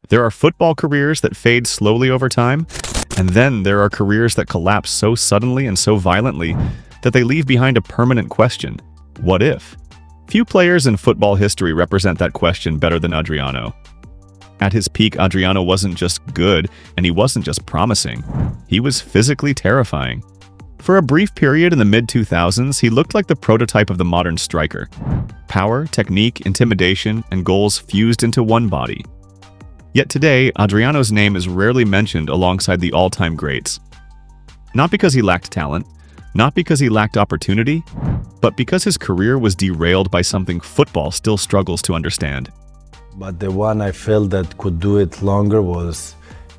There are football careers that fade slowly over time, and then there are careers that collapse so suddenly and so violently that they leave behind a permanent question. What if? Few players in football history represent that question better than Adriano. At his peak, Adriano wasn't just good, and he wasn't just promising. He was physically terrifying. For a brief period in the mid-2000s, he looked like the prototype of the modern striker. Power, technique, intimidation, and goals fused into one body. Yet today, Adriano's name is rarely mentioned alongside the all-time greats. Not because he lacked talent, not because he lacked opportunity, but because his career was derailed by something football still struggles to understand. But the one I felt that could do it longer was,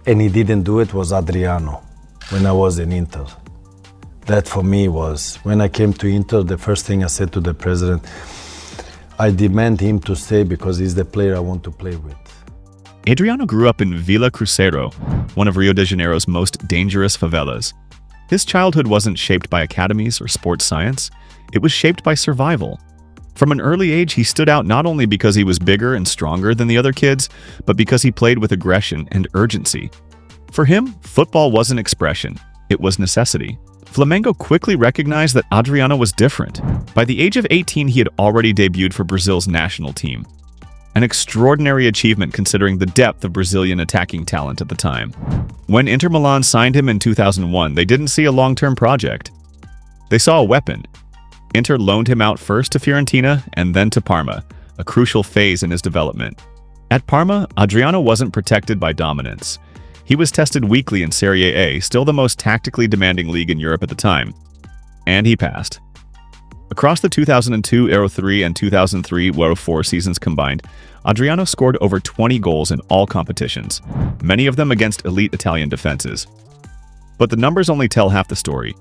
and he didn't do it, was Adriano, when I was in Inter. That for me was, when I came to Inter, the first thing I said to the president, I demand him to stay because he's the player I want to play with. Adriano grew up in Vila Cruzeiro, one of Rio de Janeiro's most dangerous favelas. His childhood wasn't shaped by academies or sports science, it was shaped by survival. From an early age, he stood out not only because he was bigger and stronger than the other kids, but because he played with aggression and urgency. For him, football wasn't expression, it was necessity. Flamengo quickly recognized that Adriano was different. By the age of 18, he had already debuted for Brazil's national team. An extraordinary achievement considering the depth of Brazilian attacking talent at the time. When Inter Milan signed him in 2001, they didn't see a long-term project. They saw a weapon. Inter loaned him out first to Fiorentina and then to Parma, a crucial phase in his development. At Parma, Adriano wasn't protected by dominance. He was tested weekly in Serie A, still the most tactically demanding league in Europe at the time. And he passed. Across the 2002 Euro 3 and 2003 Euro 4 seasons combined, Adriano scored over 20 goals in all competitions, many of them against elite Italian defenses. But the numbers only tell half the story.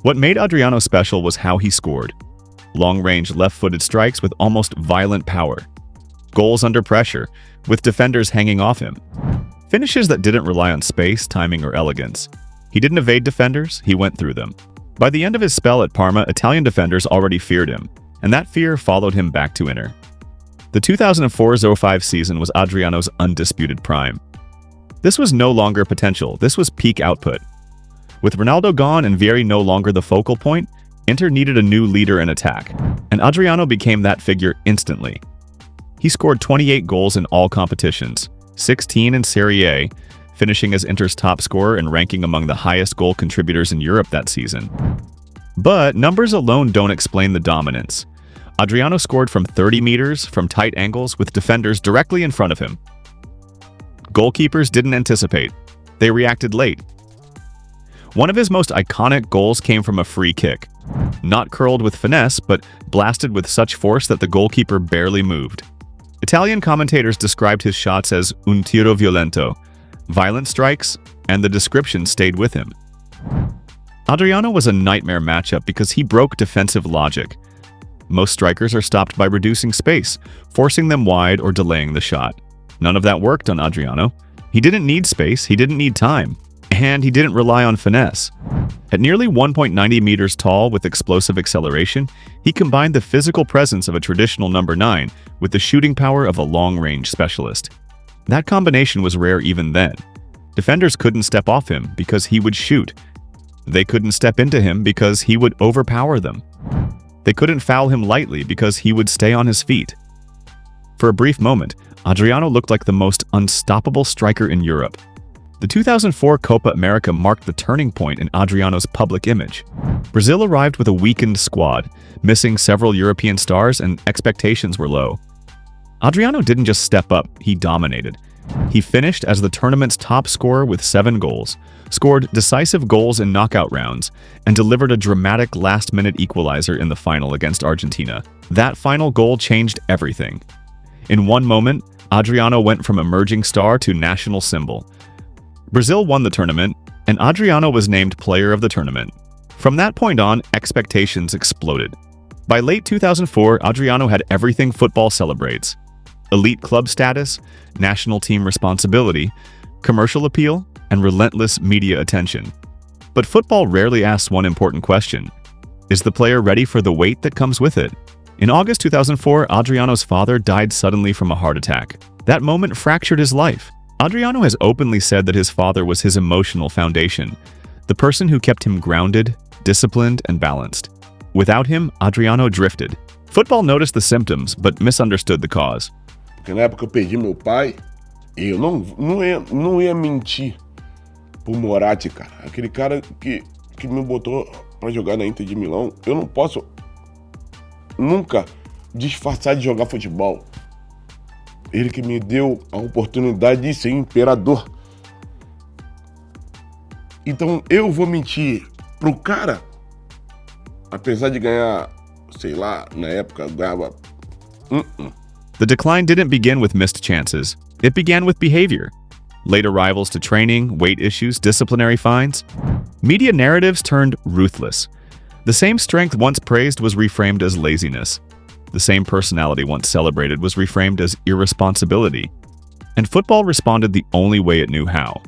What made Adriano special was how he scored. Long-range left-footed strikes with almost violent power. Goals under pressure, with defenders hanging off him. Finishes that didn't rely on space, timing, or elegance. He didn't evade defenders, he went through them. By the end of his spell at Parma, Italian defenders already feared him, and that fear followed him back to Inter. The 2004-05 season was Adriano's undisputed prime. This was no longer potential, this was peak output. With Ronaldo gone and Vieri no longer the focal point, Inter needed a new leader in attack, and Adriano became that figure instantly. He scored 28 goals in all competitions, 16 in Serie A, finishing as Inter's top scorer and ranking among the highest goal contributors in Europe that season. But numbers alone don't explain the dominance. Adriano scored from 30 meters, from tight angles, with defenders directly in front of him. Goalkeepers didn't anticipate. They reacted late. One of his most iconic goals came from a free kick. Not curled with finesse, but blasted with such force that the goalkeeper barely moved. Italian commentators described his shots as un tiro violento, violent strikes, and the description stayed with him. Adriano was a nightmare matchup because he broke defensive logic. Most strikers are stopped by reducing space, forcing them wide or delaying the shot. None of that worked on Adriano. He didn't need space, he didn't need time, and he didn't rely on finesse. At nearly 1.90 meters tall with explosive acceleration, he combined the physical presence of a traditional number 9 with the shooting power of a long-range specialist. That combination was rare even then. Defenders couldn't step off him because he would shoot. They couldn't step into him because he would overpower them. They couldn't foul him lightly because he would stay on his feet. For a brief moment, Adriano looked like the most unstoppable striker in Europe. The 2004 Copa América marked the turning point in Adriano's public image. Brazil arrived with a weakened squad, missing several European stars, and expectations were low. Adriano didn't just step up, he dominated. He finished as the tournament's top scorer with 7 goals, scored decisive goals in knockout rounds, and delivered a dramatic last-minute equalizer in the final against Argentina. That final goal changed everything. In one moment, Adriano went from emerging star to national symbol. Brazil won the tournament, and Adriano was named player of the tournament. From that point on, expectations exploded. By late 2004, Adriano had everything football celebrates: elite club status, national team responsibility, commercial appeal, and relentless media attention. But football rarely asks one important question: is the player ready for the weight that comes with it? In August 2004, Adriano's father died suddenly from a heart attack. That moment fractured his life. Adriano has openly said that his father was his emotional foundation, the person who kept him grounded, disciplined, and balanced. Without him, Adriano drifted. Football noticed the symptoms, but misunderstood the cause. Porque na época eu perdi meu pai, e eu não ia mentir pro Moratti, cara. Aquele cara que me botou pra jogar na Inter de Milão, eu não posso nunca disfarçar de jogar futebol. Ele que me deu a oportunidade de ser imperador. Então eu vou mentir pro cara, apesar de ganhar, sei lá, na época eu ganhava. The decline didn't begin with missed chances. It began with behavior. Late arrivals to training, weight issues, disciplinary fines. Media narratives turned ruthless. The same strength once praised was reframed as laziness. The same personality once celebrated was reframed as irresponsibility. And football responded the only way it knew how.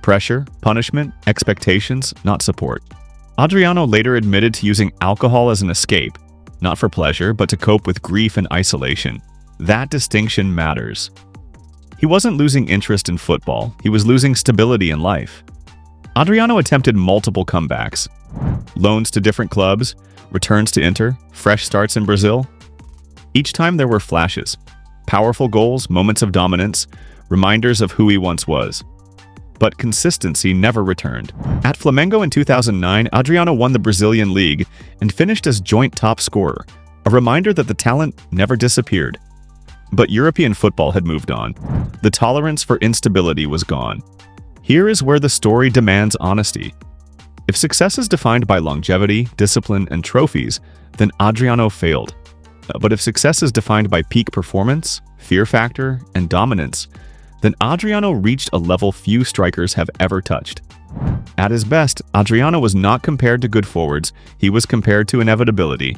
Pressure, punishment, expectations, not support. Adriano later admitted to using alcohol as an escape, not for pleasure, but to cope with grief and isolation. That distinction matters. He wasn't losing interest in football, he was losing stability in life. Adriano attempted multiple comebacks. Loans to different clubs, returns to Inter, fresh starts in Brazil. Each time there were flashes. Powerful goals, moments of dominance, reminders of who he once was. But consistency never returned. At Flamengo in 2009, Adriano won the Brazilian League and finished as joint top scorer, a reminder that the talent never disappeared. But European football had moved on. The tolerance for instability was gone. Here is where the story demands honesty. If success is defined by longevity, discipline, and trophies, then Adriano failed. But if success is defined by peak performance, fear factor, and dominance, then Adriano reached a level few strikers have ever touched. At his best, Adriano was not compared to good forwards, he was compared to inevitability.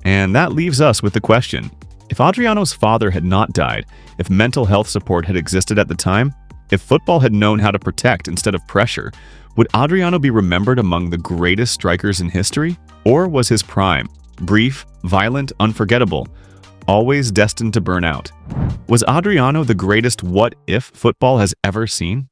And that leaves us with the question, if Adriano's father had not died, if mental health support had existed at the time, if football had known how to protect instead of pressure, would Adriano be remembered among the greatest strikers in history? Or was his prime, brief, violent, unforgettable, always destined to burn out? Was Adriano the greatest what-if football has ever seen?